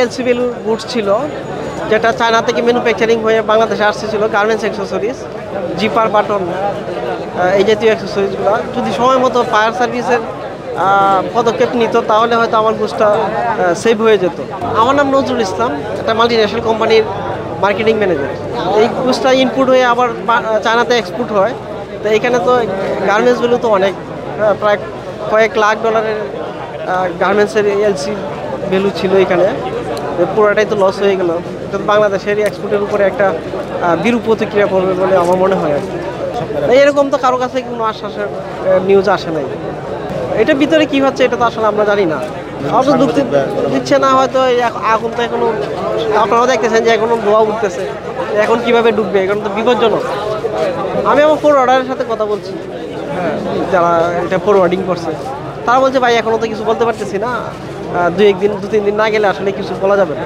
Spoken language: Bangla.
এলসি ভ্যালু গুডস ছিল, যেটা চায়না থেকে ম্যানুফ্যাকচারিং হয়ে বাংলাদেশে আসছিল, গার্মেন্টস অ্যাক্সেসরিজ, জিপার বাটন, এই জাতীয় অ্যাক্সেসরিজগুলো যদি সময় মতো ফায়ার সার্ভিসের পদক্ষেপ নিত তাহলে হয়তো আমার গুডসটা সেভ হয়ে যেত। আমার নাম নজরুল ইসলাম, একটা মাল্টিন্যাশনাল কোম্পানির মার্কেটিং ম্যানেজার। এই গুডসটা ইনপুট হয়ে আবার চায়নাতে এক্সপোর্ট হয়। তো এখানে তো গার্মেন্টস ভ্যালু তো অনেক, প্রায় কয়েক লাখ ডলারের গার্মেন্টসের এলসি ভ্যালু ছিল এখানে। পুরোটাই তো লস হয়ে গেল। তো বাংলাদেশের এক্সপোর্টের উপরে একটা বিরূপ প্রতিক্রিয়া পড়বে বলে আমার মনে হয় আর কি। এরকম তো কারো কাছে কোনো আশ্বাসের নিউজ আসে নাই। এটার ভিতরে কি হচ্ছে এটা তো আসলে আমরা জানি না। হয়তো দিচ্ছে না, হয়তো আগুন তো এখনো আপনারাও দেখতেছেন যে এখনো ধোয়া উঠতেছে, এখন কিভাবে ডুববে, এখন তো বিপজ্জনক। আমি আমার ফরওয়ার্ডারের সাথে কথা বলছি, যারা এটা ফরওয়ার্ডিং করছে, তারা বলছে ভাই এখনো তো কিছু বলতে পারতেছি না, দু তিন দিন না গেলে আসলে কিছু বলা যাবে না।